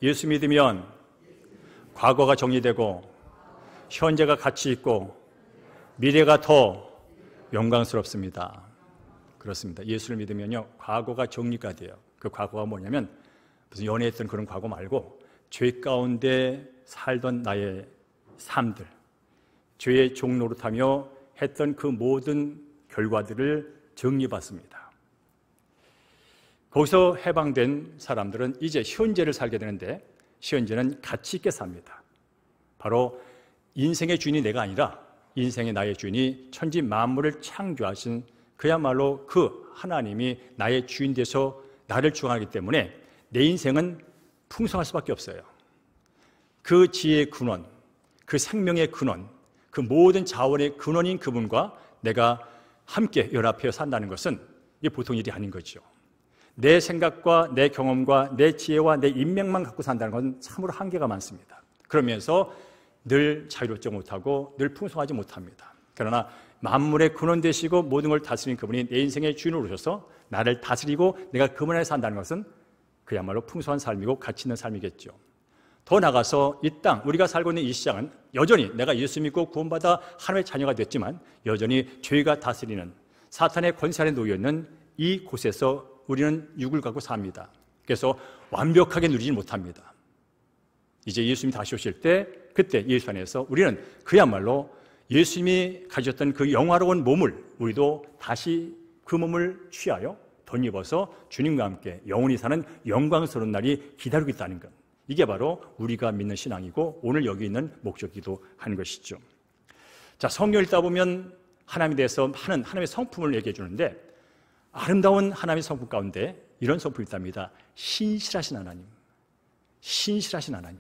예수 믿으면 과거가 정리되고 현재가 가치 있고 미래가 더 영광스럽습니다. 그렇습니다. 예수를 믿으면요, 과거가 정리가 돼요. 그 과거가 뭐냐면 무슨 연애했던 그런 과거 말고 죄 가운데 살던 나의 삶들, 죄의 종노릇하며 했던 그 모든 결과들을 정리받습니다. 거기서 해방된 사람들은 이제 현재를 살게 되는데, 현재는 가치 있게 삽니다. 바로 인생의 주인이 내가 아니라 인생의 나의 주인이 천지 만물을 창조하신 그야말로 그 하나님이 나의 주인 돼서 나를 주관하기 때문에 내 인생은 풍성할 수밖에 없어요. 그 지혜의 근원, 그 생명의 근원, 그 모든 자원의 근원인 그분과 내가 함께 연합하여 산다는 것은 이게 보통 일이 아닌 거죠. 내 생각과 내 경험과 내 지혜와 내 인맥만 갖고 산다는 건 참으로 한계가 많습니다. 그러면서 늘 자유롭지 못하고 늘 풍성하지 못합니다. 그러나 만물의 근원 되시고 모든 걸 다스리는 그분이 내 인생의 주인으로 오셔서 나를 다스리고 내가 그분 안에 산다는 것은 그야말로 풍성한 삶이고 가치 있는 삶이겠죠. 더 나아가서 이 땅, 우리가 살고 있는 이 시장은 여전히 내가 예수 믿고 구원받아 하나님의 자녀가 됐지만 여전히 죄가 다스리는 사탄의 권세 아래 놓여 있는 이 곳에서 우리는 육을 갖고 삽니다. 그래서 완벽하게 누리지 못합니다. 이제 예수님이 다시 오실 때 그때 예수 안에서 우리는 그야말로 예수님이 가졌던 그 영화로운 몸을 우리도 다시 그 몸을 취하여 덧입어서 주님과 함께 영원히 사는 영광스러운 날이 기다리고 있다는 것, 이게 바로 우리가 믿는 신앙이고 오늘 여기 있는 목적이기도 한 것이죠. 자, 성경 읽다 보면 하나님에 대해서 많은 하나님의 성품을 얘기해 주는데 아름다운 하나님의 성품 가운데 이런 성품이 있답니다. 신실하신 하나님, 신실하신 하나님,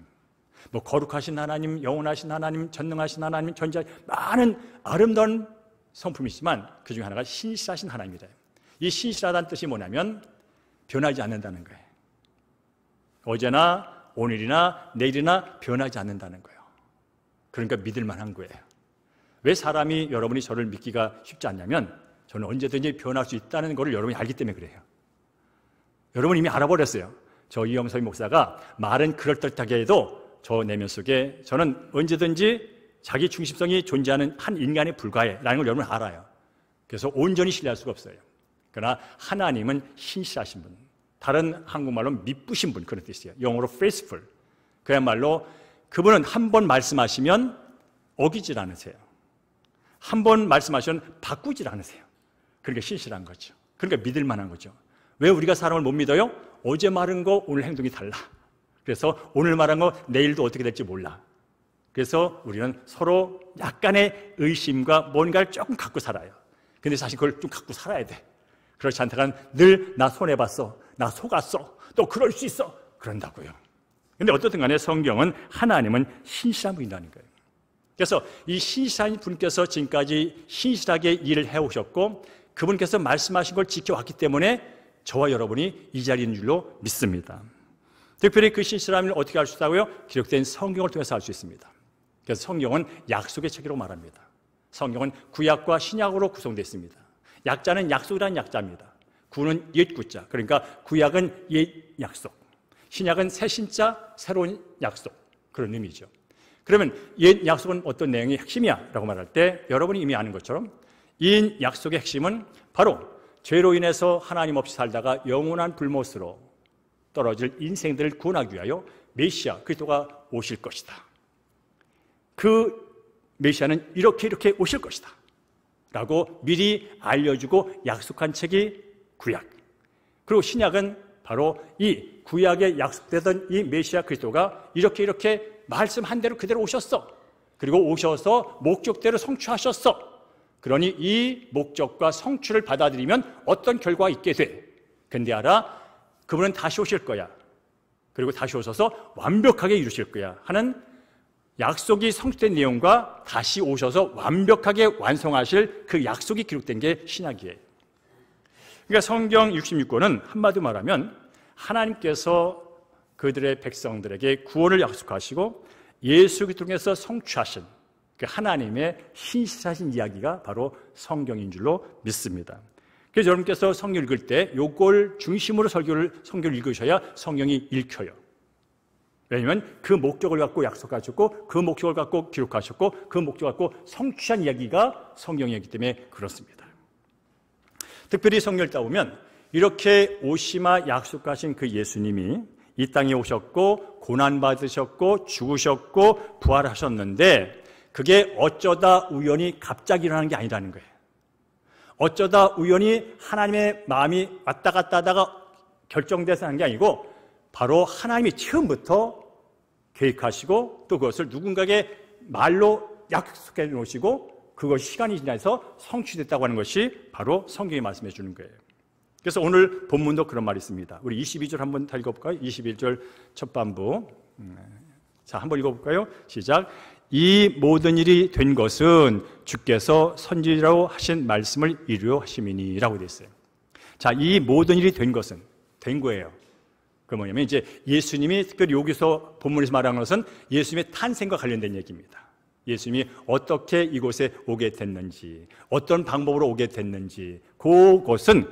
뭐 거룩하신 하나님, 영원하신 하나님, 전능하신 하나님, 전지하신 많은 아름다운 성품이 있지만 그 중에 하나가 신실하신 하나님이다. 이 신실하다는 뜻이 뭐냐면 변하지 않는다는 거예요. 어제나 오늘이나 내일이나 변하지 않는다는 거예요. 그러니까 믿을 만한 거예요. 왜 사람이 여러분이 저를 믿기가 쉽지 않냐면 저는 언제든지 변할 수 있다는 것을 여러분이 알기 때문에 그래요. 여러분 이미 알아버렸어요. 저 이영섭 목사가 말은 그럴듯하게 해도 저 내면 속에 저는 언제든지 자기 중심성이 존재하는 한 인간에 불과해라는 걸 여러분 알아요. 그래서 온전히 신뢰할 수가 없어요. 그러나 하나님은 신실하신 분, 다른 한국말로 미쁘신 분, 그런 뜻이에요. 영어로 faithful. 그야말로 그분은 한 번 말씀하시면 어기질 않으세요. 한 번 말씀하시면 바꾸질 않으세요. 그러니까 신실한 거죠. 그러니까 믿을 만한 거죠. 왜 우리가 사람을 못 믿어요? 어제 말한 거 오늘 행동이 달라. 그래서 오늘 말한 거 내일도 어떻게 될지 몰라. 그래서 우리는 서로 약간의 의심과 뭔가를 조금 갖고 살아요. 근데 사실 그걸 좀 갖고 살아야 돼. 그렇지 않다간 늘 나 손해봤어, 나 속았어, 또 그럴 수 있어, 그런다고요. 근데 어떻든 간에 성경은 하나님은 신실한 분이라는 거예요. 그래서 이 신실한 분께서 지금까지 신실하게 일을 해오셨고 그분께서 말씀하신 걸 지켜왔기 때문에 저와 여러분이 이 자리에 있는 줄로 믿습니다. 특별히 그 신실함을 어떻게 알 수 있다고요? 기록된 성경을 통해서 알 수 있습니다. 그래서 성경은 약속의 책이라고 말합니다. 성경은 구약과 신약으로 구성되어 있습니다. 약자는 약속이라는 약자입니다. 구는 옛 구자, 그러니까 구약은 옛 약속, 신약은 새 신자, 새로운 약속, 그런 의미죠. 그러면 옛 약속은 어떤 내용이 핵심이야? 라고 말할 때 여러분이 이미 아는 것처럼 이 약속의 핵심은 바로 죄로 인해서 하나님 없이 살다가 영원한 불못으로 떨어질 인생들을 구원하기 위하여 메시아 그리스도가 오실 것이다. 그 메시아는 이렇게 오실 것이다 라고 미리 알려주고 약속한 책이 구약, 그리고 신약은 바로 이 구약에 약속되던 이 메시아 그리스도가 이렇게 말씀한 대로 그대로 오셨어. 그리고 오셔서 목적대로 성취하셨어. 그러니 이 목적과 성취를 받아들이면 어떤 결과가 있게 돼. 근데 알아? 그분은 다시 오실 거야. 그리고 다시 오셔서 완벽하게 이루실 거야 하는 약속이 성취된 내용과 다시 오셔서 완벽하게 완성하실 그 약속이 기록된 게 신약이에요. 그러니까 성경 66권은 한마디로 말하면 하나님께서 그들의 백성들에게 구원을 약속하시고 예수 그리스도 통해서 성취하신 그 하나님의 신실하신 이야기가 바로 성경인 줄로 믿습니다. 그래서 여러분께서 성경 읽을 때 이걸 중심으로 성경을 읽으셔야 성경이 읽혀요. 왜냐하면 그 목적을 갖고 약속하셨고 그 목적을 갖고 기록하셨고 그 목적을 갖고 성취한 이야기가 성경이기 때문에 그렇습니다. 특별히 성경을 따보면 이렇게 오시마 약속하신 그 예수님이 이 땅에 오셨고 고난받으셨고 죽으셨고 부활하셨는데 그게 어쩌다 우연히 갑자기 일어나는 게 아니라는 거예요. 어쩌다 우연히 하나님의 마음이 왔다 갔다 하다가 결정돼서 하는 게 아니고 바로 하나님이 처음부터 계획하시고 또 그것을 누군가에게 말로 약속해 놓으시고 그것이 시간이 지나서 성취됐다고 하는 것이 바로 성경이 말씀해 주는 거예요. 그래서 오늘 본문도 그런 말이 있습니다. 우리 22절 한번 다 읽어볼까요? 21절 첫 반부. 자, 한번 읽어볼까요? 시작. 이 모든 일이 된 것은 주께서 선지자로 하신 말씀을 이루려 하심이니라고 되어 있어요. 자, 이 모든 일이 된 것은 된 거예요. 그 뭐냐면 이제 예수님이 특별히 여기서 본문에서 말하는 것은 예수님의 탄생과 관련된 얘기입니다. 예수님이 어떻게 이곳에 오게 됐는지, 어떤 방법으로 오게 됐는지, 그것은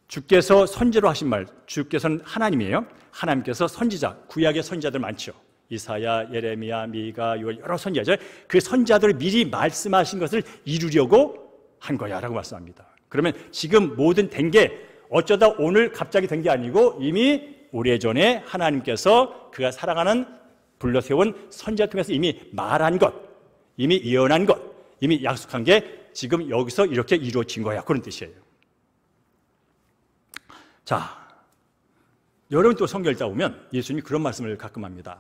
주께서 선지자로 하신 말, 주께서는 하나님이에요. 하나님께서 선지자, 구약의 선지자들 많죠. 이사야, 예레미야, 미가, 요엘 여러 선지자죠. 그 선지자들을 미리 말씀하신 것을 이루려고 한 거야 라고 말씀합니다. 그러면 지금 모든 된 게 어쩌다 오늘 갑자기 된 게 아니고 이미 오래전에 하나님께서 그가 사랑하는 불러세운 선지자 통해서 이미 말한 것, 이미 예언한 것, 이미 약속한 게 지금 여기서 이렇게 이루어진 거야. 그런 뜻이에요. 자, 여러분 또 성경 읽다 보면 예수님이 그런 말씀을 가끔 합니다.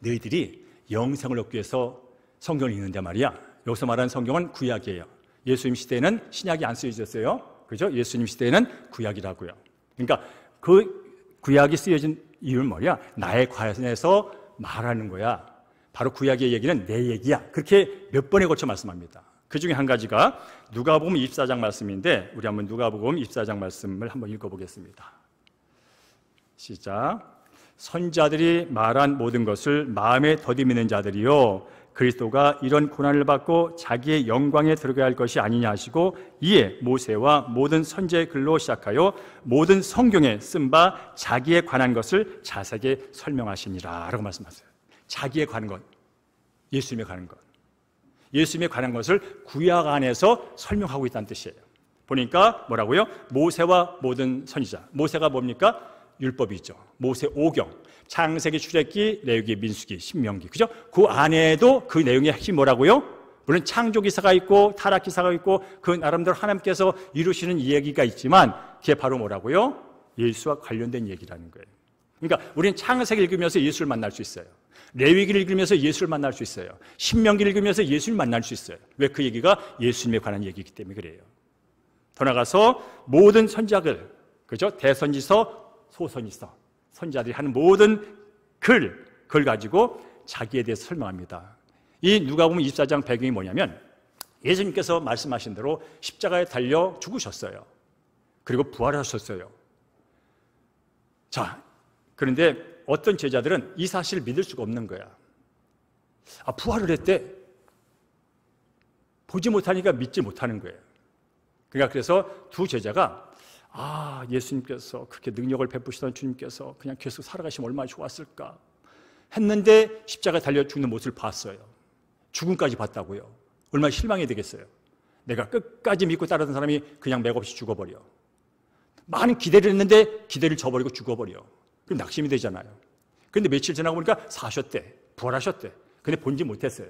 너희들이 영생을 얻기 위해서 성경을 읽는데 말이야. 여기서 말하는 성경은 구약이에요. 예수님 시대에는 신약이 안 쓰여졌어요. 그죠? 예수님 시대에는 구약이라고요. 그러니까 그 구약이 쓰여진 이유는 뭐냐? 나의 관에서 말하는 거야. 바로 구약의 얘기는 내 얘기야. 그렇게 몇 번에 걸쳐 말씀합니다. 그 중에 한 가지가 누가복음 24장 말씀인데 우리 한번 누가복음 24장 말씀을 한번 읽어보겠습니다. 시작. 선지자들이 말한 모든 것을 마음에 더듬이는 자들이요 그리스도가 이런 고난을 받고 자기의 영광에 들어가야 할 것이 아니냐 하시고 이에 모세와 모든 선지자의 글로 시작하여 모든 성경에 쓴 바 자기에 관한 것을 자세하게 설명하시니라 라고 말씀하세요. 자기에 관한 것, 예수님에 관한 것, 예수님에 관한 것을 구약 안에서 설명하고 있다는 뜻이에요. 보니까 뭐라고요? 모세와 모든 선지자. 모세가 뭡니까? 율법이죠. 모세 5경, 창세기, 출애굽기, 레위기, 민수기, 신명기. 그죠? 그 안에도 그 내용의 핵심이 뭐라고요? 물론 창조 기사가 있고 타락 기사가 있고 그 나름대로 하나님께서 이루시는 이야기가 있지만 그게 바로 뭐라고요? 예수와 관련된 얘기라는 거예요. 그러니까 우리는 창세기 읽으면서 예수를 만날 수 있어요. 레위기를 읽으면서 예수를 만날 수 있어요. 신명기를 읽으면서 예수를 만날 수 있어요. 왜? 그 얘기가 예수님에 관한 얘기이기 때문에 그래요. 더 나가서 모든 선지자들, 그죠? 대선지서, 소선지서, 선지자들이 하는 모든 글 가지고 자기에 대해서 설명합니다. 이 누가복음 24장 배경이 뭐냐면 예수님께서 말씀하신 대로 십자가에 달려 죽으셨어요. 그리고 부활하셨어요. 자, 그런데 어떤 제자들은 이 사실을 믿을 수가 없는 거야. 아, 부활을 했대. 보지 못하니까 믿지 못하는 거예요. 그러니까 그래서 두 제자가 예수님께서 그렇게 능력을 베푸시던 주님께서 그냥 계속 살아가시면 얼마나 좋았을까 했는데 십자가에 달려 죽는 모습을 봤어요. 죽음까지 봤다고요. 얼마나 실망이 되겠어요. 내가 끝까지 믿고 따르던 사람이 그냥 맥없이 죽어버려. 많은 기대를 했는데 기대를 저버리고 죽어버려. 그럼 낙심이 되잖아요. 그런데 며칠 지나고 보니까 사셨대. 부활하셨대. 근데 본지 못했어요.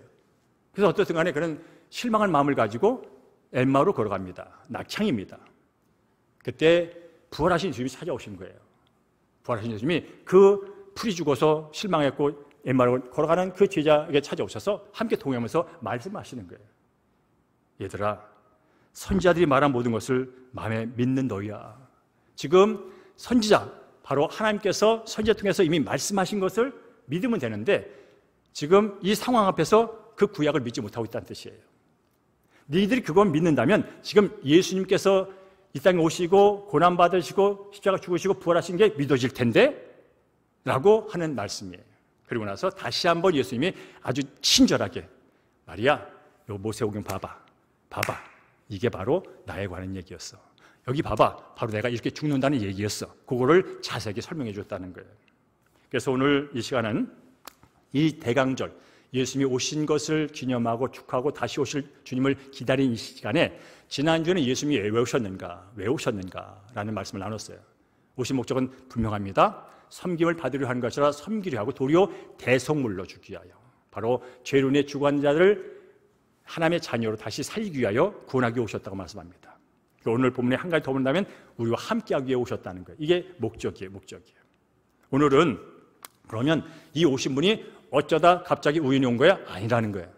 그래서 어떻든 간에 그런 실망한 마음을 가지고 엠마오로 걸어갑니다. 낙향입니다. 그때 부활하신 주님이 찾아오신 거예요. 부활하신 주님이 그 풀이 죽어서 실망했고 엠마오로 걸어가는 그 제자에게 찾아오셔서 함께 동행하면서 말씀하시는 거예요. 얘들아, 선지자들이 말한 모든 것을 마음에 믿는 너희야. 지금 선지자, 바로 하나님께서 선지자 통해서 이미 말씀하신 것을 믿으면 되는데 지금 이 상황 앞에서 그 구약을 믿지 못하고 있다는 뜻이에요. 너희들이 그걸 믿는다면 지금 예수님께서 이 땅에 오시고 고난받으시고 십자가 죽으시고 부활하신 게 믿어질 텐데 라고 하는 말씀이에요. 그리고 나서 다시 한번 예수님이 아주 친절하게 말이야, 요 모세오경 봐봐. 이게 바로 나에 관한 얘기였어. 여기 봐봐. 바로 내가 이렇게 죽는다는 얘기였어. 그거를 자세하게 설명해 줬다는 거예요. 그래서 오늘 이 시간은 이 대강절, 예수님이 오신 것을 기념하고 축하하고 다시 오실 주님을 기다린 이 시간에 지난주에는 예수님이 왜 오셨는가 라는 말씀을 나눴어요. 오신 목적은 분명합니다. 섬김을 받으려 하는 것이라 섬기려 하고 도리어 대속물로 주기 위하여, 바로 죄로 인해 죽은 자들을 하나님의 자녀로 다시 살리기 위하여 구원하기 오셨다고 말씀합니다. 오늘 본문에 한 가지 더 본다면 우리와 함께하기 위해 오셨다는 거예요. 이게 목적이에요. 오늘은 그러면 이 오신 분이 어쩌다 갑자기 우연히 온 거야? 아니라는 거예요.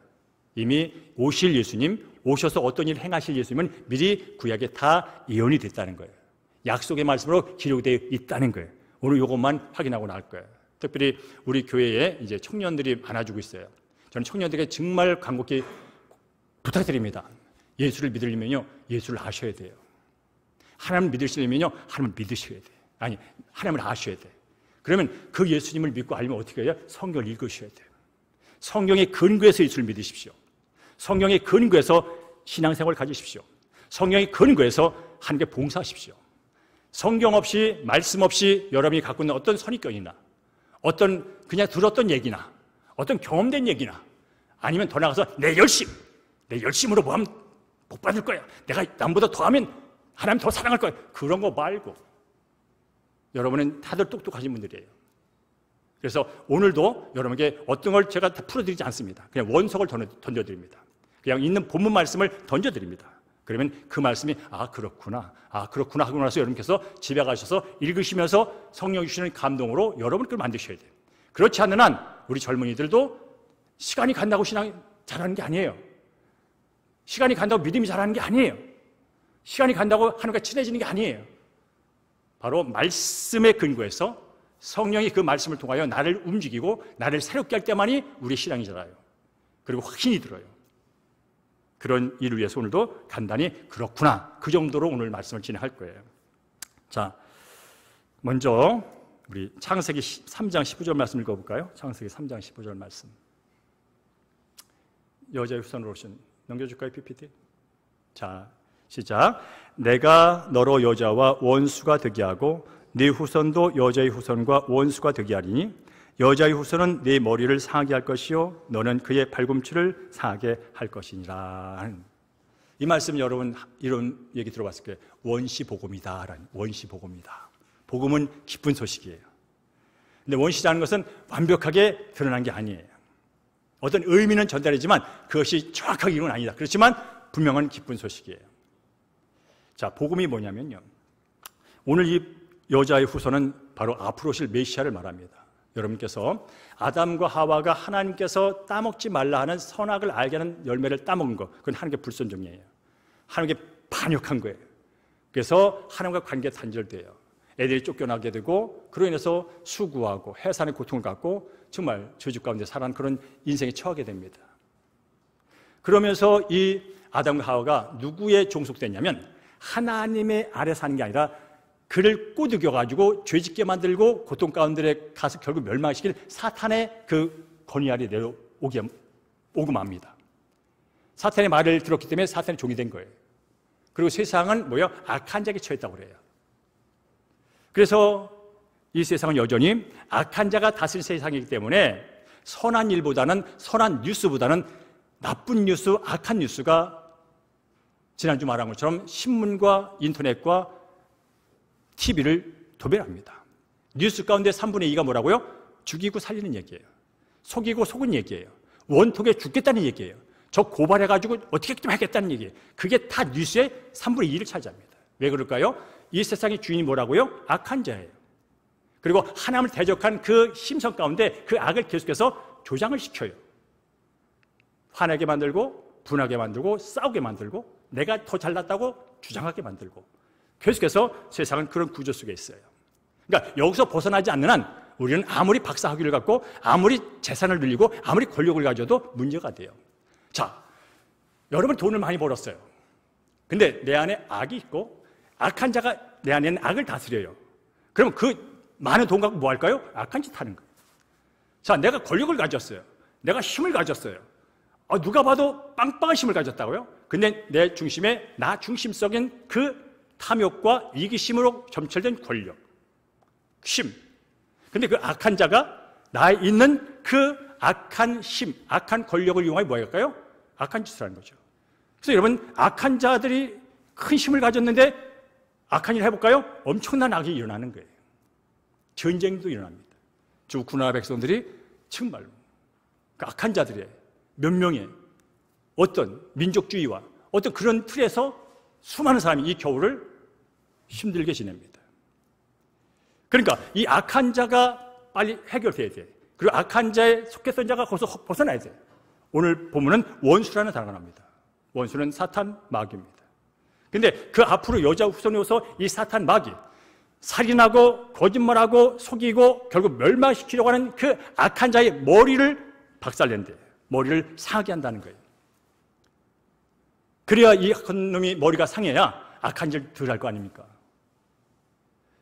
이미 오실 예수님, 오셔서 어떤 일을 행하실 예수님은 미리 구약에 다 예언이 됐다는 거예요. 약속의 말씀으로 기록되어 있다는 거예요. 오늘 이것만 확인하고 나올 거예요. 특별히 우리 교회에 이제 청년들이 많아지고 있어요. 저는 청년들에게 정말 간곡히 부탁드립니다. 예수를 믿으려면요, 예수를 아셔야 돼요. 하나님을 믿으시려면요, 하나님을 믿으셔야 돼요. 아니, 하나님을 아셔야 돼요. 그러면 그 예수님을 믿고 알면 어떻게 해요? 성경을 읽으셔야 돼요. 성경의 근거에서 예수를 믿으십시오. 성경의 근거에서 신앙생활을 가지십시오. 성경의 근거에서 하나님께 봉사하십시오. 성경 없이, 말씀 없이 여러분이 갖고 있는 어떤 선입견이나 어떤 그냥 들었던 얘기나 어떤 경험된 얘기나 아니면 더 나가서 내 열심으로 뭐 하면 복 받을 거야, 내가 남보다 더하면 하나님 더 사랑할 거야, 그런 거 말고, 여러분은 다들 똑똑하신 분들이에요. 그래서 오늘도 여러분에게 어떤 걸 제가 다 풀어드리지 않습니다. 그냥 원석을 던져드립니다. 그냥 있는 본문 말씀을 던져드립니다. 그러면 그 말씀이 그렇구나 하고 나서 여러분께서 집에 가셔서 읽으시면서 성령 주시는 감동으로 여러분 그걸 만드셔야 돼요. 그렇지 않는 한 우리 젊은이들도 시간이 간다고 신앙이 잘하는 게 아니에요. 시간이 간다고 믿음이 자라는 게 아니에요. 시간이 간다고 하나님과 친해지는 게 아니에요. 바로 말씀의 근거에서 성령이 그 말씀을 통하여 나를 움직이고 나를 새롭게 할 때만이 우리의 신앙이 자라요. 그리고 확신이 들어요. 그런 일을 위해서 오늘도 간단히 그렇구나, 그 정도로 오늘 말씀을 진행할 거예요. 자, 먼저 우리 창세기 3장 15절 말씀 읽어볼까요? 창세기 3장 15절 말씀. 여자의 후손으로 오신, 넘겨줄까요, PPT? 자, 시작. 내가 너로 여자와 원수가 되게 하고 네 후손도 여자의 후손과 원수가 되게 하리니 여자의 후손은 네 머리를 상하게 할 것이요 너는 그의 발꿈치를 상하게 할 것이니라. 이 말씀 여러분 이런 얘기 들어봤을 거예요. 원시복음이다라는, 원시복음이다. 복음은 기쁜 소식이에요. 근데 원시라는 것은 완벽하게 드러난 게 아니에요. 어떤 의미는 전달이지만 그것이 정확하게 이루는 아니다. 그렇지만 분명한 기쁜 소식이에요. 자, 복음이 뭐냐면요, 오늘 이 여자의 후손은 바로 앞으로 오실 메시아를 말합니다. 여러분께서 아담과 하와가 하나님께서 따먹지 말라 하는 선악을 알게 하는 열매를 따먹은 거, 그건 하나님께 불순종이에요. 하나님께 반역한 거예요. 그래서 하나님과 관계가 단절돼요. 애들이 쫓겨나게 되고 그로 인해서 수구하고 해산의 고통을 갖고 정말 저주 가운데 살아가는 그런 인생에 처하게 됩니다. 그러면서 이 아담과 하와가 누구의 종속됐냐면 하나님의 아래 사는 게 아니라 그를 꼬드겨가지고 죄짓게 만들고 고통 가운데 가서 결국 멸망시킬 사탄의 그 권위 아래 내려오고 맙니다. 사탄의 말을 들었기 때문에 사탄의 종이 된 거예요. 그리고 세상은 뭐예요? 악한 자에게 처했다고 그래요. 그래서 이 세상은 여전히 악한 자가 다스릴 세상이기 때문에 선한 일보다는, 선한 뉴스보다는 나쁜 뉴스, 악한 뉴스가 지난주 말한 것처럼 신문과 인터넷과 TV를 도배합니다. 뉴스 가운데 3분의 2가 뭐라고요? 죽이고 살리는 얘기예요. 속이고 속은 얘기예요. 원통에 죽겠다는 얘기예요. 저 고발해가지고 어떻게 좀 하겠다는 얘기예요. 그게 다 뉴스의 3분의 2를 차지합니다. 왜 그럴까요? 이 세상의 주인이 뭐라고요? 악한 자예요. 그리고 하나님을 대적한 그 심성 가운데 그 악을 계속해서 조장을 시켜요. 화나게 만들고 분하게 만들고 싸우게 만들고 내가 더 잘났다고 주장하게 만들고 계속해서 세상은 그런 구조 속에 있어요. 그러니까 여기서 벗어나지 않는 한 우리는 아무리 박사학위를 갖고 아무리 재산을 늘리고 아무리 권력을 가져도 문제가 돼요. 자, 여러분 돈을 많이 벌었어요. 근데 내 안에 악이 있고 악한 자가 내 안에는 악을 다스려요. 그럼 그 많은 돈 갖고 뭐 할까요? 악한 짓 하는 거예요. 자, 내가 권력을 가졌어요. 내가 힘을 가졌어요. 누가 봐도 빵빵한 힘을 가졌다고요? 근데 내 중심에 나 중심적인 그 탐욕과 이기심으로 점철된 권력, 힘, 근데 그 악한 자가 나에 있는 그 악한 힘, 악한 권력을 이용하여 뭐 할까요? 악한 짓을 하는 거죠. 그래서 여러분, 악한 자들이 큰 힘을 가졌는데 악한 일을 해볼까요? 엄청난 악이 일어나는 거예요. 전쟁도 일어납니다. 주 우크라이나 백성들이 정말로 그 악한 자들의 몇 명의 어떤 민족주의와 어떤 그런 틀에서 수많은 사람이 이 겨울을 힘들게 지냅니다. 그러니까 이 악한 자가 빨리 해결돼야 돼. 그리고 악한 자에 속했던 자가 거기서 벗어나야 돼. 오늘 본문은 원수라는 단어가 나옵니다. 원수는 사탄 마귀입니다. 근데 그 앞으로 여자 후손이 오서 이 사탄 마귀, 살인하고 거짓말하고 속이고 결국 멸망시키려고 하는 그 악한 자의 머리를 박살낸대. 머리를 상하게 한다는 거예요. 그래야 이 악한 놈이 머리가 상해야 악한 짓을 덜 할 거 아닙니까?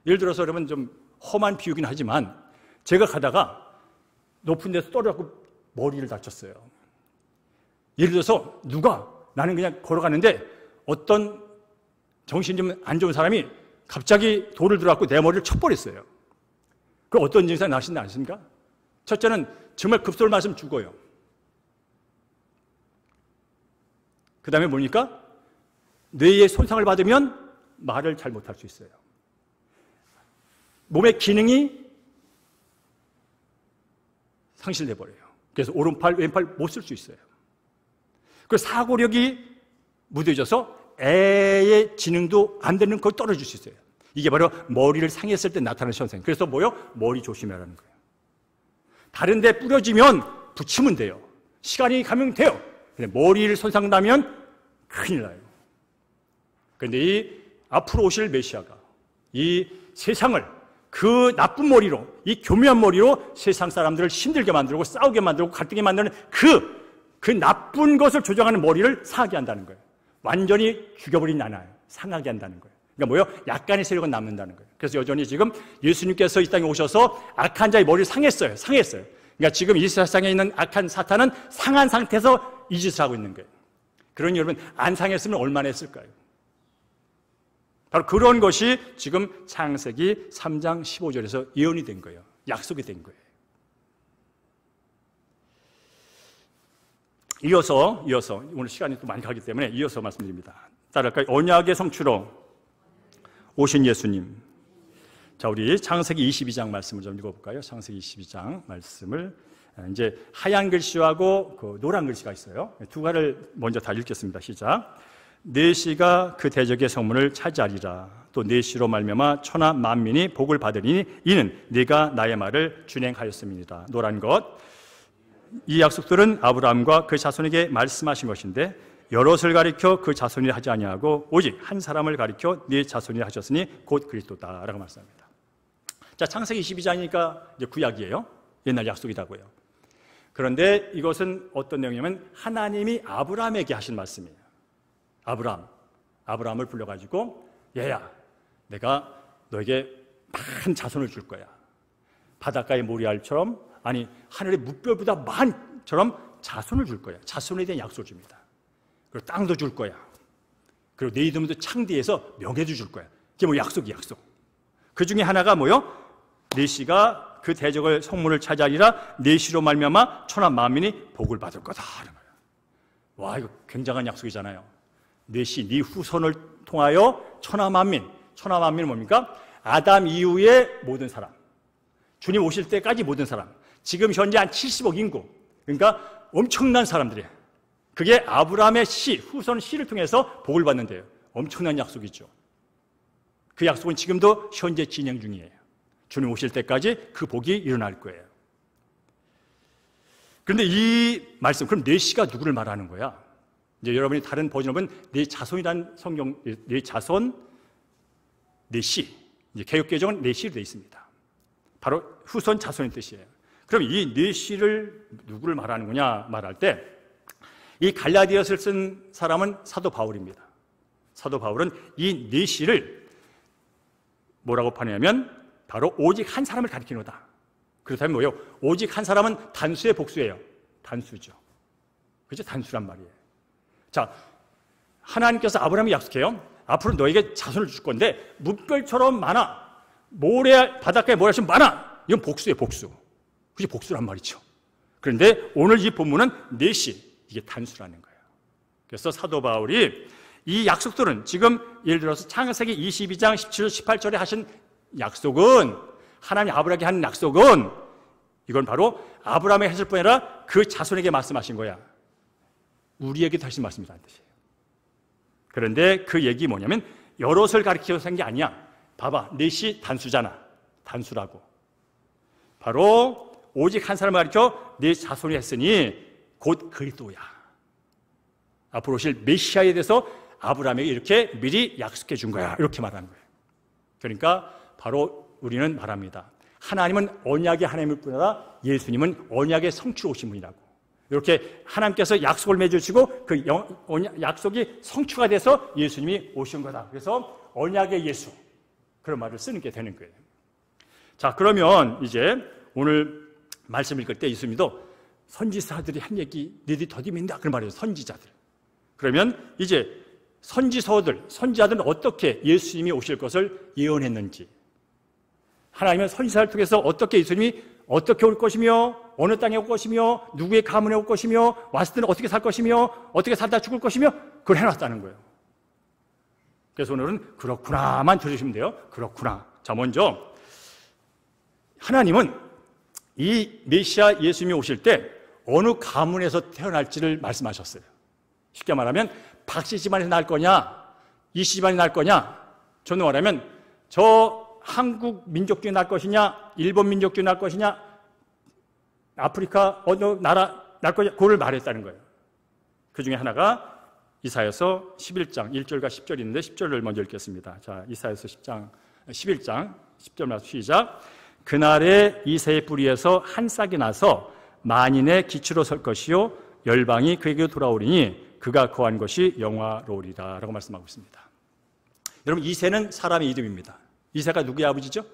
예를 들어서 여러분 좀 험한 비유긴 하지만 제가 가다가 높은 데서 떨어져서 머리를 다쳤어요. 예를 들어서 나는 그냥 걸어가는데 어떤 정신이 좀 안 좋은 사람이 갑자기 돌을 들어갖고 내 머리를 쳐버렸어요. 그 어떤 증상이 나신다 아십니까? 첫째는 정말 급소를 맞으면 죽어요. 그 다음에 뭡니까? 뇌에 손상을 받으면 말을 잘 못할 수 있어요. 몸의 기능이 상실돼 버려요. 그래서 오른팔, 왼팔 못 쓸 수 있어요. 그 사고력이 무뎌져서 애의 지능도 안 되는 걸 떨어질 수 있어요. 이게 바로 머리를 상했을 때 나타나는 현상. 그래서 머리 조심하라는 거예요. 다른 데 뿌려지면 붙이면 돼요. 시간이 가면 돼요. 근데 머리를 손상나면 큰일 나요. 그런데 이 앞으로 오실 메시아가 이 세상을 그 나쁜 머리로, 이 교묘한 머리로 세상 사람들을 힘들게 만들고 싸우게 만들고 갈등게 만드는 그 나쁜 것을 조정하는 머리를 상하게 한다는 거예요. 완전히 죽여버리진 않아요. 상하게 한다는 거예요. 그러니까 약간의 세력은 남는다는 거예요. 그래서 여전히 지금 예수님께서 이 땅에 오셔서 악한 자의 머리를 상했어요. 그러니까 지금 이 세상에 있는 악한 사탄은 상한 상태에서 이 짓을 하고 있는 거예요. 그러니 여러분, 안 상했으면 얼마나 했을까요? 바로 그런 것이 지금 창세기 3장 15절에서 예언이 된 거예요. 약속이 된 거예요. 이어서 오늘 시간이 또 많이 가기 때문에 이어서 말씀드립니다. 따라할까요? 언약의 성취로 오신 예수님. 자, 우리 창세기 22장 말씀을 좀 읽어볼까요? 창세기 22장 말씀을 이제 하얀 글씨하고 그 노란 글씨가 있어요. 두 가지를 먼저 다 읽겠습니다. 시작. 네 씨가 그 대적의 성문을 차지하리라. 또 네 씨로 말미암아 천하 만민이 복을 받으리니 이는 네가 나의 말을 준행하였음이니라. 노란 것. 이 약속들은 아브라함과 그 자손에게 말씀하신 것인데 여럿을 가리켜 그 자손이 하지 아니하고 오직 한 사람을 가리켜 네 자손이 하셨으니 곧 그리스도다라고 말씀합니다. 자, 창세기 22장이니까 이제 구약이에요. 옛날 약속이라고요. 그런데 이것은 어떤 내용이냐면 하나님이 아브라함에게 하신 말씀이에요. 아브라함을 불러가지고 얘야, 내가 너에게 많은 자손을 줄 거야. 바닷가의 모리알처럼, 아니 하늘의 무뼈보다 많처럼 자손을 줄 거야. 자손에 대한 약속을 줍니다. 그리고 땅도 줄 거야. 그리고 내 이름도 창대해서 명예도 줄 거야. 그게 약속이 약속. 그 중에 하나가 네 씨가 그 대적을 성문을 차지하리라. 네 씨로 말미암아 천하 만민이 복을 받을 거다. 와, 이거 굉장한 약속이잖아요. 네 씨, 네 후손을 통하여 천하 만민은 뭡니까? 아담 이후의 모든 사람, 주님 오실 때까지 모든 사람, 지금 현재 한 70억 인구, 그러니까 엄청난 사람들이에요. 그게 아브라함의 후손 씨를 통해서 복을 받는데요. 엄청난 약속이죠. 그 약속은 지금도 현재 진행 중이에요. 주님 오실 때까지 그 복이 일어날 거예요. 그런데 이 말씀, 그럼 네 씨가 누구를 말하는 거야? 이제 여러분이 다른 버전을 보면 네 자손이라는 성경, 네 자손, 네 씨, 이제 개역개정은 네 씨로 되어 있습니다. 바로 후손 자손의 뜻이에요. 그럼 이 네 씨를 누구를 말하는 거냐 말할 때, 이 갈라디아서를 쓴 사람은 사도 바울입니다. 사도 바울은 이 네 씨를 뭐라고 파냐면 바로 오직 한 사람을 가리키노다. 그렇다면 뭐예요? 오직 한 사람은 단수의 복수예요. 단수죠. 그죠? 단수란 말이에요. 자, 하나님께서 아브라함이 약속해요. 앞으로 너에게 자손을 줄 건데 무별처럼 많아. 바닷가에 모래처럼 많아. 이건 복수예요, 복수. 그게 복수란 말이죠. 그런데 오늘 이 본문은 넷이 이게 단수라는 거예요. 그래서 사도 바울이 이 약속들은 지금 예를 들어서 창세기 22장 17절 18절에 하신 약속은, 하나님이 아브라함에게 하는 약속은 이건 바로 아브라함에게 하실 뿐 아니라 그 자손에게 말씀하신 거야. 우리에게도 하신 말씀이라는 뜻이에요. 그런데 그 얘기 뭐냐면 여럿을 가리켜서 한 게 아니야. 봐봐, 넷이 단수잖아. 단수라고. 바로 오직 한 사람을 가리켜 네 자손이 했으니 곧 그리스도야. 앞으로 오실 메시아에 대해서 아브라함에게 이렇게 미리 약속해 준 거야. 이렇게 말하는 거예요. 그러니까 바로 우리는 말합니다. 하나님은 언약의 하나님일 뿐 아니라 예수님은 언약의 성취로 오신 분이라고. 이렇게 하나님께서 약속을 맺으시고 그 약속이 성취가 돼서 예수님이 오신 거다. 그래서 언약의 예수, 그런 말을 쓰는 게 되는 거예요. 자, 그러면 이제 오늘 말씀 읽을 때 예수님도 선지자들이 한 얘기 너희들이 더듬인다 그런 말이에요. 선지자들. 그러면 이제 선지자들은 어떻게 예수님이 오실 것을 예언했는지, 하나님은 선지자를 통해서 어떻게 예수님이 어떻게 올 것이며 어느 땅에 올 것이며 누구의 가문에 올 것이며 왔을 때는 어떻게 살 것이며 어떻게 살다 죽을 것이며 그걸 해놨다는 거예요. 그래서 오늘은 그렇구나만 들으시면 돼요. 그렇구나. 자, 먼저 하나님은 이 메시아 예수님이 오실 때 어느 가문에서 태어날지를 말씀하셨어요. 쉽게 말하면 박씨 집안에서 날 거냐, 이씨 집안이 날 거냐, 저는 말하면 저 한국 민족주의 날 것이냐, 일본 민족주의 날 것이냐, 아프리카 어느 나라 날 거냐, 그걸 말했다는 거예요. 그 중에 하나가 이사야서 11장 1절과 10절이 있는데 10절을 먼저 읽겠습니다. 자, 이사야서 11장 10절 말씀 시작. 그날에 이새의 뿌리에서 한 싹이 나서 만인의 기초로 설 것이요 열방이 그에게 돌아오리니 그가 거한 것이 영화로우리라 라고 말씀하고 있습니다. 여러분, 이새는 사람의 이름입니다. 이새가 누구의 아버지죠?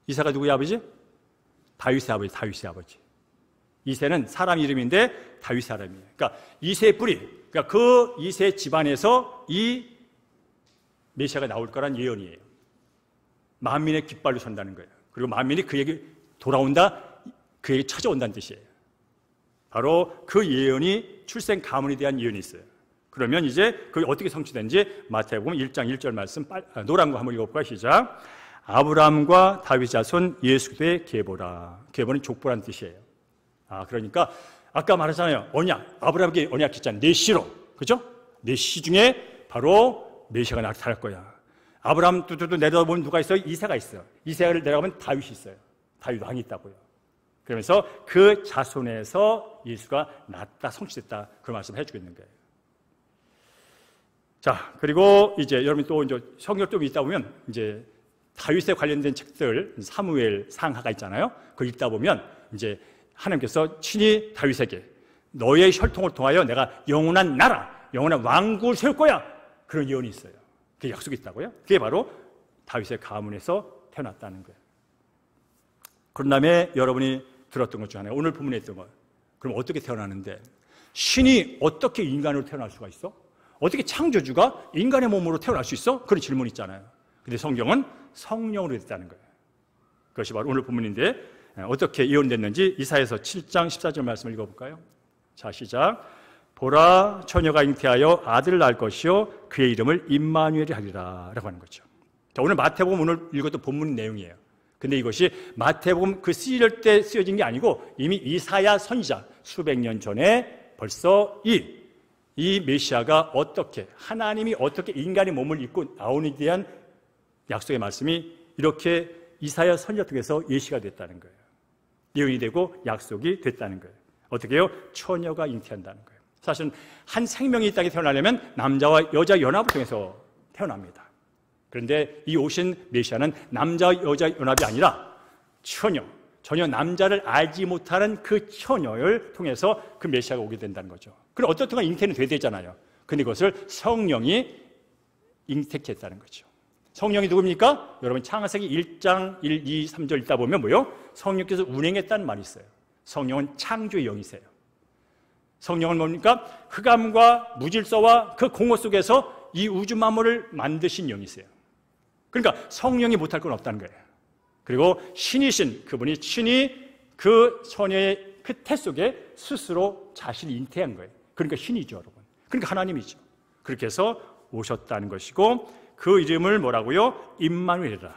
이새가 누구의 아버지? 다윗의 아버지, 다윗의 아버지. 이새는 사람 이름인데 다윗 사람이에요. 그러니까 이새의 뿌리, 그러니까 그 이새 집안에서 이 메시아가 나올 거란 예언이에요. 만민의 깃발로 선다는 거예요. 그리고 만민이 그에게 돌아온다, 그에게 찾아온다는 뜻이에요. 바로 그 예언이 출생 가문에 대한 예언이 있어요. 그러면 이제 그게 어떻게 성취되는지 마태복음 1장 1절 말씀 노란 거 한번 읽어볼까요? 시작. 아브라함과 다윗 자손 예수 그리스도의 계보라. 계보는 족보라는 뜻이에요. 그러니까 아까 말했잖아요. 언약, 아브라함에게 언약했잖아요. 네 씨로, 그죠? 네 씨 중에 바로 메시아가 나타날 거야. 아브라함 뚜뚜뚜 내려다보면 누가 있어요? 이새가 있어요. 이새를 내려가면 다윗이 있어요. 다윗 왕이 있다고요. 그러면서 그 자손에서 예수가 났다, 성취됐다, 그런 말씀을 해주고 있는 거예요. 자, 그리고 이제 여러분 또 이제 성경 좀 읽다 보면 이제 다윗에 관련된 책들, 사무엘 상하가 있잖아요. 그걸 읽다 보면 이제 하나님께서 친히 다윗에게 너의 혈통을 통하여 내가 영원한 나라, 영원한 왕국을 세울 거야. 그런 예언이 있어요. 그게 약속이 있다고요. 그게 바로 다윗의 가문에서 태어났다는 거예요. 그런 다음에 여러분이 들었던 것 중에 하나, 오늘 본문에 있던 것. 그럼 어떻게 태어나는데? 신이 어떻게 인간으로 태어날 수가 있어? 어떻게 창조주가 인간의 몸으로 태어날 수 있어? 그런 질문이 있잖아요. 근데 성경은 성령으로 됐다는 거예요. 그것이 바로 오늘 본문인데 어떻게 예언됐는지 이사야서 7장 14절 말씀 읽어볼까요? 자, 시작. 보라, 처녀가 잉태하여 아들을 낳을 것이요 그의 이름을 임마누엘이 하리라 라고 하는 거죠. 자, 오늘 마태복음 오늘 읽었던 본문 내용이에요. 근데 이것이 마태복음 그 쓰일 때 쓰여진 게 아니고 이미 이사야 선지자 수백 년 전에 벌써 이 메시아가 어떻게, 하나님이 어떻게 인간의 몸을 입고 나오는에 대한 약속의 말씀이 이렇게 이사야 선지자 통해서 예시가 됐다는 거예요. 예언이 되고 약속이 됐다는 거예요. 어떻게 해요? 처녀가 잉태한다는 거예요. 사실은 한 생명이 이 땅에 태어나려면 남자와 여자 연합을 통해서 태어납니다. 그런데 이 오신 메시아는 남자 여자 연합이 아니라 전혀 남자를 알지 못하는 그 처녀를 통해서 그 메시아가 오게 된다는 거죠. 그럼 어떻든 잉태는 돼야 되잖아요. 근데 그것을 성령이 잉태했다는 거죠. 성령이 누굽니까? 여러분 창세기 1장 1, 2, 3절 읽다 보면 뭐요? 성령께서 운행했다는 말이 있어요. 성령은 창조의 영이세요. 성령은 뭡니까? 흑암과 무질서와 그 공허 속에서 이 우주 만물을 만드신 영이세요. 그러니까 성령이 못할 건 없다는 거예요. 그리고 신이신 그분이 친히 그 처녀의 그 태 속에 스스로 자신을 잉태한 거예요. 그러니까 신이죠, 여러분. 그러니까 하나님이죠. 그렇게 해서 오셨다는 것이고, 그 이름을 뭐라고요? 임마누엘이라.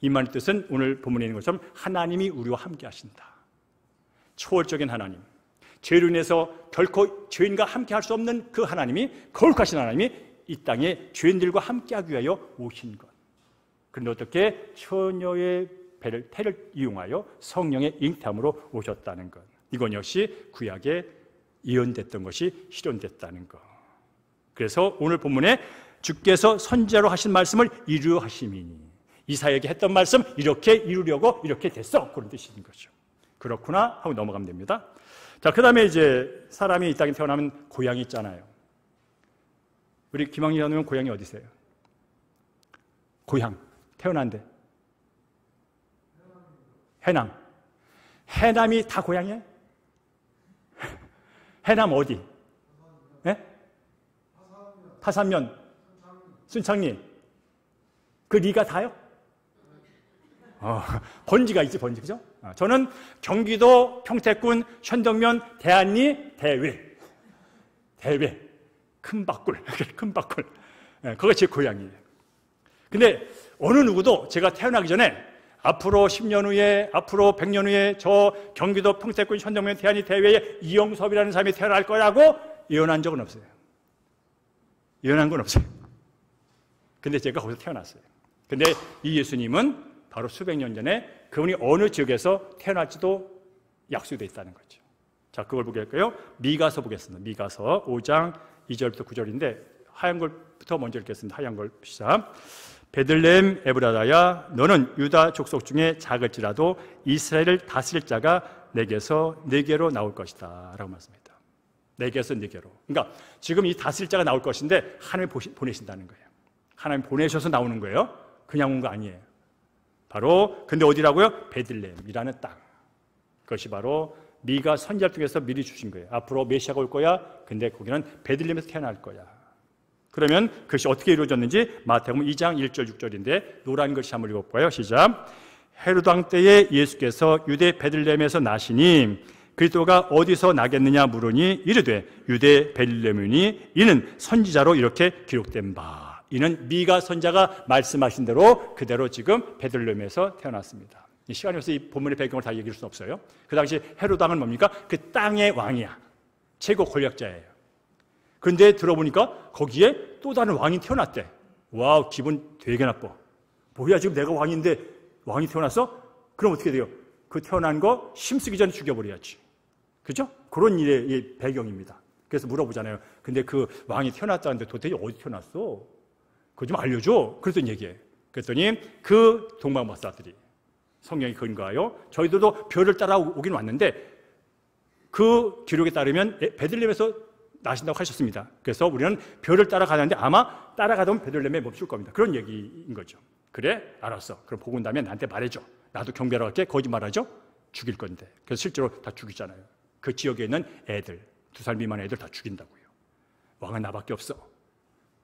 임마누엘 뜻은 오늘 본문에 있는 것처럼 하나님이 우리와 함께 하신다. 초월적인 하나님, 죄로 인해서 결코 죄인과 함께 할 수 없는 그 하나님이, 거룩하신 하나님이 이 땅에 죄인들과 함께 하기 위하여 오신 것. 그런데 어떻게? 처녀의 태를 이용하여 성령의 잉태함으로 오셨다는 것. 이건 역시 구약에 예언됐던 것이 실현됐다는 것. 그래서 오늘 본문에 주께서 선지자로 하신 말씀을 이루어 하심이니, 이사야에게 했던 말씀 이렇게 이루려고 이렇게 됐어, 그런 뜻인 거죠. 그렇구나 하고 넘어가면 됩니다. 자, 그 다음에 이제 사람이 이 땅에 태어나면 고향이 있잖아요. 우리 김학리 장로님 고향이 어디세요? 고향 태어난데 해남. 해남이 다 고향이에요? 해남 어디? 네? 파산면, 순창리. 그 리가 다요? 번지가 있지, 번지, 그죠? 저는 경기도 평택군 현덕면 대안리 대외. 큰바꿀. 그거 제 고향이에요. 근데 어느 누구도 제가 태어나기 전에 앞으로 10년 후에, 앞으로 100년 후에 저 경기도 평택군 현덕면 대안리 대외에 이영섭이라는 사람이 태어날 거라고 예언한 적은 없어요. 예언한 건 없어요. 근데 제가 거기서 태어났어요. 근데 이 예수님은 바로 수백 년 전에 그분이 어느 지역에서 태어날지도 약속이 되어 있다는 거죠. 자, 그걸 보겠고요. 미가서 보겠습니다. 미가서 5장 2절부터 9절인데 하얀 걸부터 먼저 읽겠습니다. 하얀 걸 시작. 베들레헴 에브라다야, 너는 유다 족속 중에 작을지라도 이스라엘을 다스릴 자가 내게로 나올 것이다 라고 말씀합니다. 내게서 네게로. 그러니까 지금 이 다스릴 자가 나올 것인데 하나님이 보내신다는 거예요. 하나님 보내셔서 나오는 거예요. 그냥 온 거 아니에요. 바로 근데 어디라고요? 베들레헴이라는 땅. 그것이 바로 미가 선지자를 통해서 미리 주신 거예요. 앞으로 메시아가 올 거야. 근데 거기는 베들레헴에서 태어날 거야. 그러면 그것이 어떻게 이루어졌는지 마태복음 2장 1절 6절인데 노란 글씨 한번 읽어볼까요? 시작. 헤로드 왕 때에 예수께서 유대 베들레헴에서 나시니 그리스도가 어디서 나겠느냐 물으니 이르되 유대 베들레헴이니 이는 선지자로 이렇게 기록된 바. 이는 미가 선지자가 말씀하신 대로 그대로 지금 베들레헴에서 태어났습니다. 시간이 없어서 이 본문의 배경을 다 얘기할 수는 없어요. 그 당시 헤로드 왕은 뭡니까? 그 땅의 왕이야. 최고 권력자예요. 그런데 들어보니까 거기에 또 다른 왕이 태어났대. 와우, 기분 되게 나빠. 뭐야, 지금 내가 왕인데 왕이 태어났어? 그럼 어떻게 돼요? 그 태어난 거 힘쓰기 전에 죽여버려야지. 그죠? 그런 일의 배경입니다. 그래서 물어보잖아요. 근데 그 왕이 태어났다는데 도대체 어디 태어났어? 그거 좀 알려줘. 그랬더니 얘기해. 그랬더니 그 동방박사들이 성경에 근거하여 저희들도 별을 따라 오긴 왔는데 그 기록에 따르면 베들레헴에서 나신다고 하셨습니다. 그래서 우리는 별을 따라가는데 아마 따라가다 보면 베들레헴에 멈출 겁니다. 그런 얘기인 거죠. 그래? 알았어. 그럼 보고 온다면 나한테 말해줘. 나도 경배하러 갈게. 거짓말하죠? 죽일 건데. 그래서 실제로 다 죽이잖아요. 그 지역에 있는 애들, 2살 미만의 애들 다 죽인다고요. 왕은 나밖에 없어.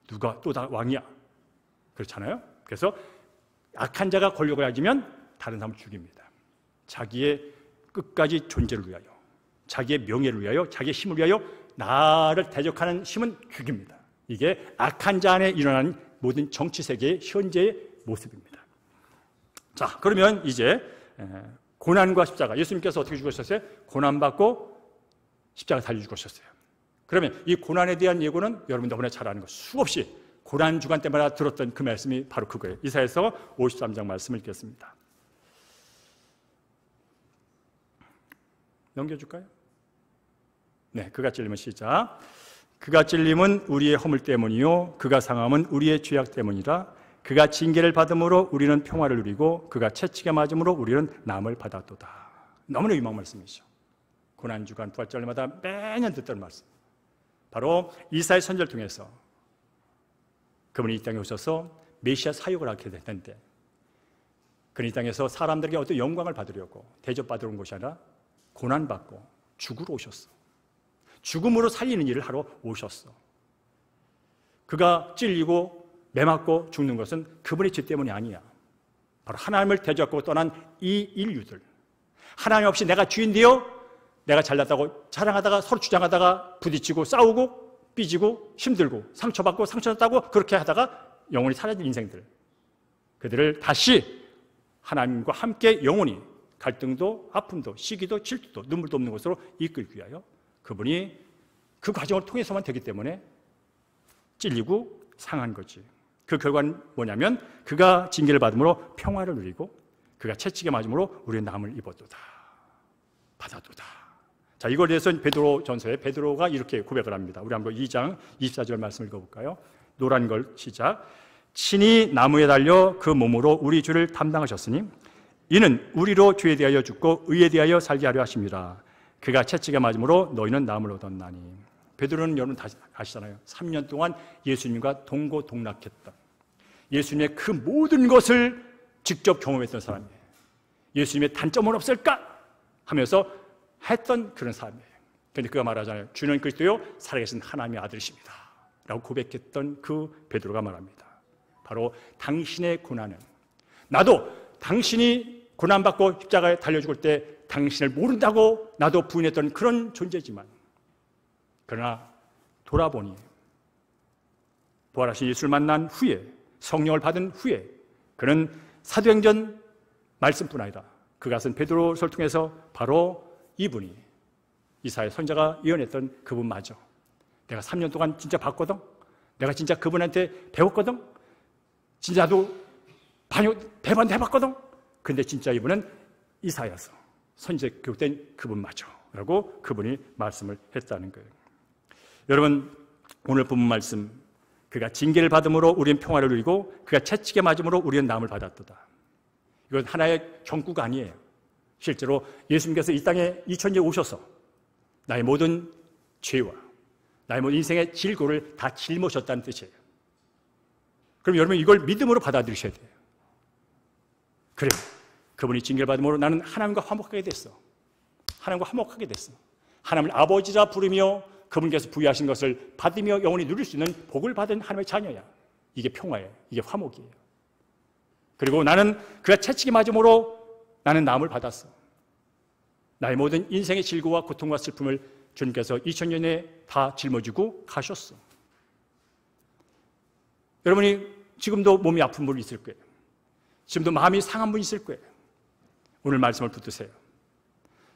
누가 또 다 왕이야. 그렇잖아요. 그래서 악한 자가 권력을 가지면 다른 사람을 죽입니다. 자기의 끝까지 존재를 위하여, 자기의 명예를 위하여, 자기의 힘을 위하여 나를 대적하는 힘은 죽입니다. 이게 악한 자 안에 일어나는 모든 정치 세계의 현재의 모습입니다. 자, 그러면 이제 고난과 십자가, 예수님께서 어떻게 죽으셨어요? 고난받고 십자가 달려 죽으셨어요. 그러면 이 고난에 대한 예고는 여러분들 너무나 잘 아는 거, 수없이 고난 주간 때마다 들었던 그 말씀이 바로 그거예요. 이사야서 53장 말씀을 읽겠습니다. 넘겨줄까요? 네, 그가 찔림은 시작. 그가 찔림은 우리의 허물 때문이요 그가 상함은 우리의 죄악 때문이라. 그가 징계를 받음으로 우리는 평화를 누리고 그가 채찍에 맞음으로 우리는 남을 받았도다. 너무나 유명한 말씀이죠. 고난주간 부활절마다 매년 듣던 말씀. 바로 이사야 선지자를 통해서 그분이 이 땅에 오셔서 메시아 사역을 하게 됐는데 그는 이 땅에서 사람들에게 어떤 영광을 받으려고 대접받으러 온 것이 아니라 고난받고 죽으러 오셨어. 죽음으로 살리는 일을 하러 오셨어. 그가 찔리고 매맞고 죽는 것은 그분의 죄 때문이 아니야. 바로 하나님을 대적하고 떠난 이 인류들, 하나님 없이 내가 주인되어 내가 잘났다고 자랑하다가 서로 주장하다가 부딪히고 싸우고 삐지고 힘들고 상처받고 상처받다고 그렇게 하다가 영원히 사라진 인생들, 그들을 다시 하나님과 함께 영원히 갈등도 아픔도 시기도 질투도 눈물도 없는 곳으로 이끌기 위하여 그분이 그 과정을 통해서만 되기 때문에 찔리고 상한 거지. 그 결과는 뭐냐면 그가 징계를 받음으로 평화를 누리고 그가 채찍에 맞음으로 우리의 남을 입었도다. 받았도다. 자, 이걸 대해서 베드로 전서에 베드로가 이렇게 고백을 합니다. 우리 한번 2장 24절 말씀을 읽어볼까요? 노란 걸 시작. 친히 나무에 달려 그 몸으로 우리 죄를 담당하셨으니 이는 우리로 죄에 대하여 죽고 의에 대하여 살게 하려 하십니다. 그가 채찍에 맞음으로 너희는 남을 얻었나니. 베드로는 여러분 다 아시잖아요. 3년 동안 예수님과 동고동락했던, 예수님의 그 모든 것을 직접 경험했던 사람이에요. 예수님의 단점은 없을까 하면서 했던 그런 사람이에요. 그런데 그가 말하잖아요. 주는 그리스도요 살아계신 하나님의 아들이십니다 라고 고백했던 그 베드로가 말합니다. 바로 당신의 고난은, 나도 당신이 고난받고 십자가에 달려 죽을 때 당신을 모른다고 나도 부인했던 그런 존재지만, 그러나 돌아보니 부활하신 예수를 만난 후에, 성령을 받은 후에 그는 사도행전 말씀뿐 아니라 그가 쓴 베드로서를 통해서 바로 이분이 이사야 선지자가 예언했던 그분마저 내가 3년 동안 진짜 봤거든, 내가 진짜 그분한테 배웠거든, 진짜 나도 배반도 해봤거든, 근데 진짜 이분은 이사야서 선지자에 기록된 그분마저 라고 그분이 말씀을 했다는 거예요. 여러분, 오늘 본문 말씀, 그가 징계를 받음으로 우리는 평화를 누리고 그가 채찍에 맞음으로 우리는 남을 받았도다. 이건 하나의 경구가 아니에요. 실제로 예수님께서 이 땅에 2000년 오셔서 나의 모든 죄와 나의 모든 인생의 질고를 다 짊어졌다는 뜻이에요. 그럼 여러분 이걸 믿음으로 받아들이셔야 돼요. 그래, 그분이 징계를 받음으로 나는 하나님과 화목하게 됐어. 하나님과 화목하게 됐어. 하나님을 아버지라 부르며 그분께서 부여하신 것을 받으며 영원히 누릴 수 있는 복을 받은 하나님의 자녀야. 이게 평화예요. 이게 화목이에요. 그리고 나는 그가 채찍에 맞음으로 나는 남을 받았어. 나의 모든 인생의 질고와 고통과 슬픔을 주님께서 2000년에 다 짊어지고 가셨어. 여러분이 지금도 몸이 아픈 분이 있을 거예요. 지금도 마음이 상한 분이 있을 거예요. 오늘 말씀을 붙드세요.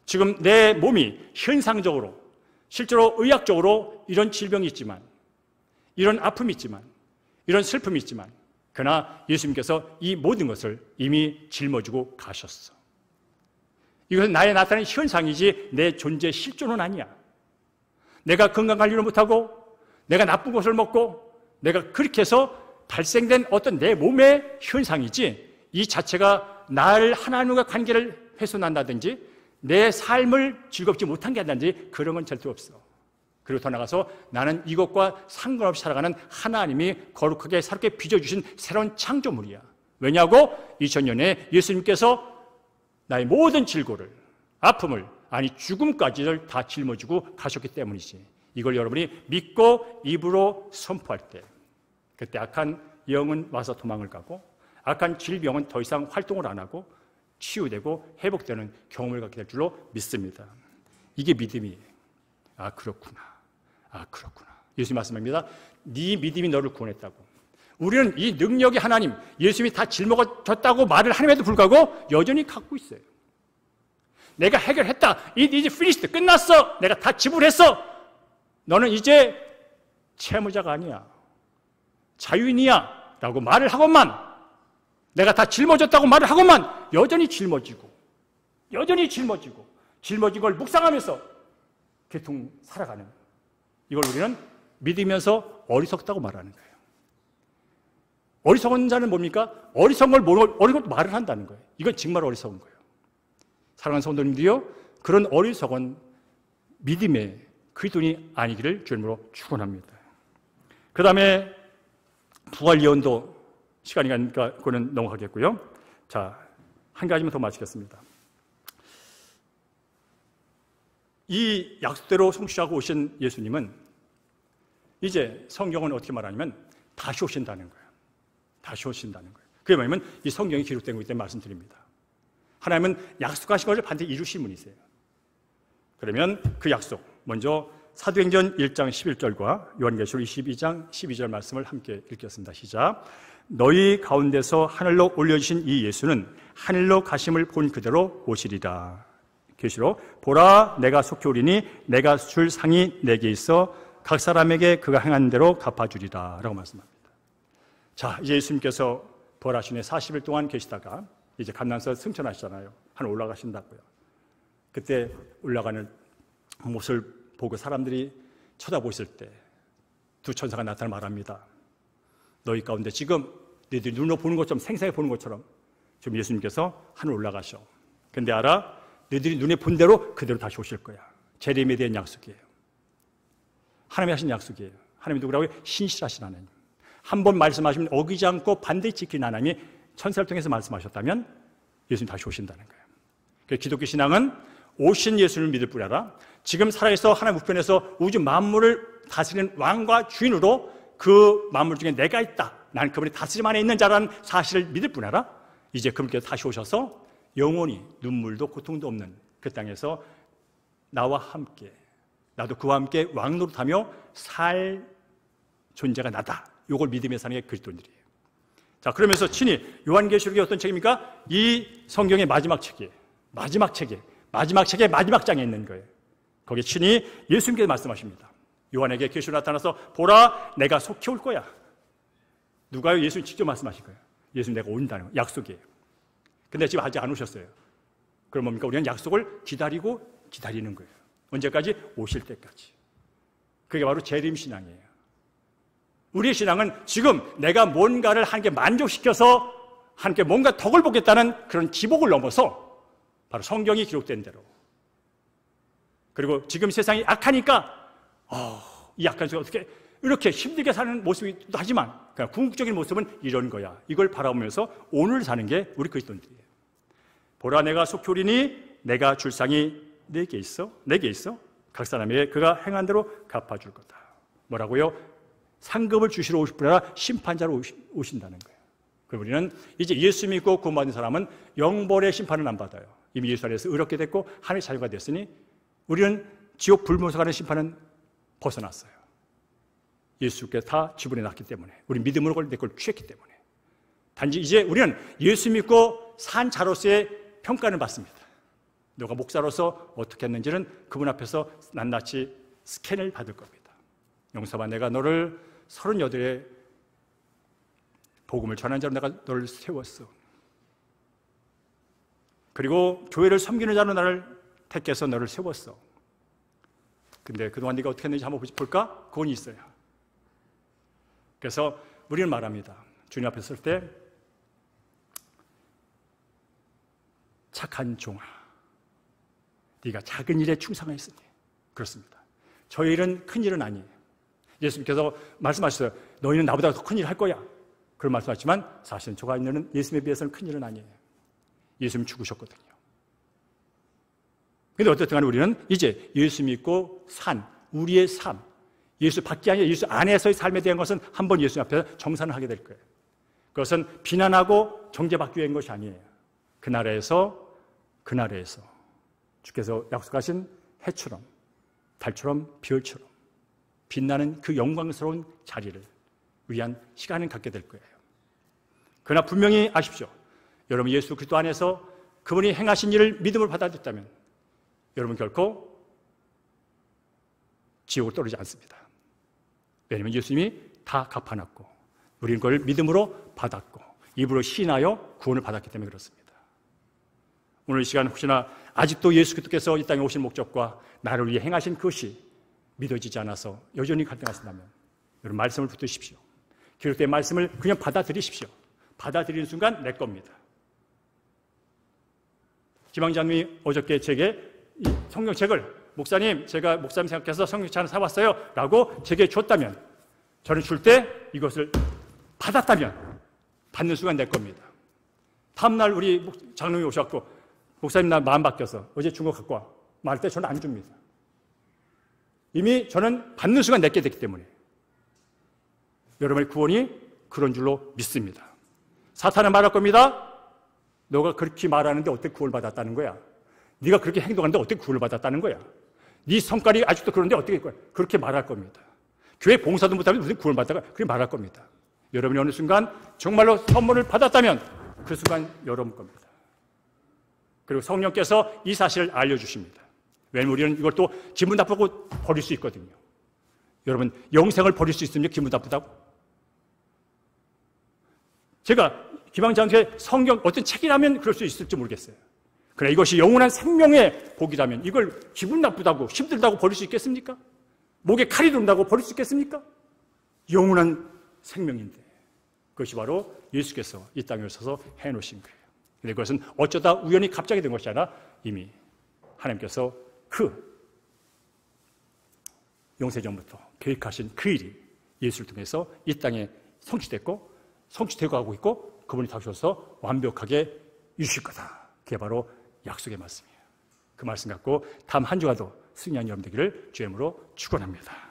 지금 내 몸이 현상적으로, 실제로 의학적으로 이런 질병이 있지만, 이런 아픔이 있지만, 이런 슬픔이 있지만, 그러나 예수님께서 이 모든 것을 이미 짊어지고 가셨어. 이것은 나의 나타나는 현상이지 내 존재의 실존은 아니야. 내가 건강관리를 못하고 내가 나쁜 것을 먹고 내가 그렇게 해서 발생된 어떤 내 몸의 현상이지 이 자체가 나를 하나님과 관계를 훼손한다든지 내 삶을 즐겁지 못한 게 아니라든지 그런 건 절대 없어. 그리고 더 나가서 나는 이것과 상관없이 살아가는 하나님이 거룩하게 새롭게 빚어주신 새로운 창조물이야. 왜냐고? 2000년에 예수님께서 나의 모든 질고를, 아픔을, 아니 죽음까지를 다 짊어지고 가셨기 때문이지. 이걸 여러분이 믿고 입으로 선포할 때 그때 악한 영은 와서 도망을 가고 악한 질병은 더 이상 활동을 안 하고 치유되고 회복되는 경험을 갖게 될 줄로 믿습니다. 이게 믿음이에요. 아 그렇구나. 아 그렇구나. 예수님 말씀합니다. 네 믿음이 너를 구원했다고. 우리는 이 능력의 하나님, 예수님이 다 짊어졌다고 말을 하는데도 불구하고 여전히 갖고 있어요. 내가 해결했다. It is finished. 끝났어. 내가 다 지불했어. 너는 이제 채무자가 아니야. 자유인이야. 라고 말을 하고만, 내가 다 짊어졌다고 말을 하고만 여전히 짊어지고 짊어진 걸 묵상하면서 계속 살아가는, 이걸 우리는 믿으면서 어리석다고 말하는 거예요. 어리석은 자는 뭡니까? 어리석은 걸 모르고 어리석은 말을 한다는 거예요. 이건 정말 어리석은 거예요. 사랑하는 성도님들이요, 그런 어리석은 믿음의 그리스도인이 아니기를 주님으로 축원합니다. 그 다음에 부활 예언도 시간이 가니까 그거는 넘어가겠고요. 자, 한 가지만 더 마치겠습니다. 이 약속대로 성취하고 오신 예수님은 이제 성경은 어떻게 말하냐면 다시 오신다는 거예요. 다시 오신다는 거예요. 그게 뭐냐면 이 성경이 기록된 거기 때문에 말씀드립니다. 하나님은 약속하신 것을 반드시 이루실 분이세요. 그러면 그 약속, 먼저 사도행전 1장 11절과 요한계시록 22장 12절 말씀을 함께 읽겠습니다. 시작. 너희 가운데서 하늘로 올려주신 이 예수는 하늘로 가심을 본 그대로 오시리라. 계시록 보라 내가 속히 오리니 내가 줄 상이 내게 있어 각 사람에게 그가 행한 대로 갚아주리라 라고 말씀합니다. 자, 이제 예수님께서 부활하신 후에 40일 동안 계시다가 이제 감난에서 승천하시잖아요. 하늘 올라가신다고요. 그때 올라가는 모습을 보고 사람들이 쳐다보실 때 두 천사가 나타나 말합니다. 너희 가운데 지금 너희들이 눈으로 보는 것처럼 생생하게 보는 것처럼 지금 예수님께서 하늘 올라가셔. 근데 알아? 너희들이 눈에 본 대로 그대로 다시 오실 거야. 재림에 대한 약속이에요. 하나님이 하신 약속이에요. 하나님이 누구라고요? 신실하신 하나님. 한 번 말씀하시면 어기지 않고 반드시 지키는 하나님이 천사를 통해서 말씀하셨다면 예수님 다시 오신다는 거예요. 그래서 기독교 신앙은 오신 예수를 믿을 뿐 아니라 지금 살아있어 하나님 우편에서 우주 만물을 다스리는 왕과 주인으로 그 만물 중에 내가 있다. 나는 그분이 다스림 안에 있는 자라는 사실을 믿을 뿐 아니라 이제 그분께서 다시 오셔서 영원히 눈물도 고통도 없는 그 땅에서 나와 함께 나도 그와 함께 왕노릇하며 살 존재가 나다. 이걸 믿으며 사는 게 그리스도인들이에요. 자, 그러면서 친히 요한계시록이 어떤 책입니까? 이 성경의 마지막 책이에요. 마지막 책의 마지막 장에 있는 거예요. 거기에 친히 예수님께서 말씀하십니다. 요한에게 계시로 나타나서 보라 내가 속히 올 거야. 누가요? 예수님 직접 말씀하실 거예요. 예수님 내가 온다는 거, 약속이에요. 근데 지금 아직 안 오셨어요. 그럼 뭡니까? 우리는 약속을 기다리는 거예요. 언제까지? 오실 때까지. 그게 바로 재림신앙이에요. 우리의 신앙은 지금 내가 뭔가를 하나님께 만족시켜서 하나님께 뭔가 덕을 보겠다는 그런 기복을 넘어서 바로 성경이 기록된 대로, 그리고 지금 세상이 악하니까 이 악한 세상이 어떻게 이렇게 힘들게 사는 모습이기도 하지만 그냥 궁극적인 모습은 이런 거야. 이걸 바라보면서 오늘 사는 게 우리 그리스도인들이에요. 보라 내가 속히 오리니 내가 줄 상이 내게 있어 각 사람에게 그가 행한 대로 갚아줄 거다. 뭐라고요? 상급을 주시러 오실 뿐 아니라 심판자로 오신다는 거예요. 그럼 우리는 이제 예수 믿고 구원받은 사람은 영벌의 심판을 안 받아요. 이미 예수 안에서 의롭게 됐고 하늘의 자유가 됐으니 우리는 지옥 불문서 가는 심판은 벗어났어요. 예수께서 다 지불해 놨기 때문에, 우리 믿음으로 내 걸 취했기 때문에. 단지 이제 우리는 예수 믿고 산 자로서의 평가를 받습니다. 너가 목사로서 어떻게 했는지는 그분 앞에서 낱낱이 스캔을 받을 겁니다. 용서봐, 내가 너를 38에 복음을 전하는 자로 내가 너를 세웠어. 그리고 교회를 섬기는 자로 나를 택해서 너를 세웠어. 근데 그동안 네가 어떻게 했는지 한번 볼까? 그건 있어요. 그래서 우리는 말합니다. 주님 앞에 설 때 착한 종아, 네가 작은 일에 충성하였으니. 그렇습니다. 저희 일은 큰 일은 아니에요. 예수님께서 말씀하셨어요. 너희는 나보다 더 큰 일 할 거야. 그런 말씀하셨지만 사실은 저가 있는 예수님에 비해서는 큰 일은 아니에요. 예수님 죽으셨거든요. 그런데 어쨌든 간에 우리는 이제 예수 믿고 산 우리의 삶, 예수 밖이 아니라 예수 안에서의 삶에 대한 것은 한번 예수 앞에서 정산을 하게 될 거예요. 그것은 비난하고 정죄받기 위한 것이 아니에요. 그 나라에서 주께서 약속하신 해처럼, 달처럼, 별처럼 빛나는 그 영광스러운 자리를 위한 시간을 갖게 될 거예요. 그러나 분명히 아십시오. 여러분 예수 그리스도 안에서 그분이 행하신 일을 믿음으로 받아들였다면 여러분 결코 지옥을 떨어지지 않습니다. 왜냐하면 예수님이 다 갚아놨고 우리는 그걸 믿음으로 받았고 입으로 시인하여 구원을 받았기 때문에 그렇습니다. 오늘 이 시간 혹시나 아직도 예수 그리스도께서 이 땅에 오신 목적과 나를 위해 행하신 그것이 믿어지지 않아서 여전히 갈등하신다면 여러분 말씀을 붙드십시오. 기록된 말씀을 그냥 받아들이십시오. 받아들이는 순간 내 겁니다. 김왕장님이 어저께 제게 이 성경책을 목사님, 제가 목사님 생각해서 성경책 하나 사왔어요 라고 제게 줬다면 저는 줄 때 이것을 받았다면 받는 순간 내 겁니다. 다음날 우리 장로님이 오셨고 목사님 나 마음 바뀌어서 어제 준 거 갖고 와 말할 때 저는 안 줍니다. 이미 저는 받는 순간 내게 됐기 때문에 여러분의 구원이 그런 줄로 믿습니다. 사탄은 말할 겁니다. 너가 그렇게 말하는데 어떻게 구원을 받았다는 거야? 네가 그렇게 행동하는데 어떻게 구원을 받았다는 거야? 네 성깔이 아직도 그런데 어떻게 그렇게 말할 겁니다. 교회 봉사도 못하면 무슨 구원을 받다가 그렇게 말할 겁니다. 여러분이 어느 순간 정말로 선물을 받았다면 그 순간 여러분 겁니다. 그리고 성령께서 이 사실을 알려주십니다. 왜냐하면 우리는 이걸 또 기분 나쁘고 버릴 수 있거든요. 여러분, 영생을 버릴 수 있습니까? 기분 나쁘다고? 제가 기방장수의 성경 어떤 책이라면 그럴 수 있을지 모르겠어요. 그러나 이것이 영원한 생명의 복이라면 이걸 기분 나쁘다고 힘들다고 버릴 수 있겠습니까? 목에 칼이 들어온다고 버릴 수 있겠습니까? 영원한 생명인데 그것이 바로 예수께서 이 땅에 오셔서 해놓으신 거예요. 그런데 그것은 어쩌다 우연히 갑자기 된 것이 아니라 이미 하나님께서 그 영세전부터 계획하신 그 일이 예수를 통해서 이 땅에 성취됐고 성취되고 하고 있고 그분이 다시 오셔서 완벽하게 이루실 거다. 그게 바로 약속의 말씀이에요. 그 말씀 갖고 다음 한 주간도 승리한 여러분 되기를 주의 이름으로 축원합니다.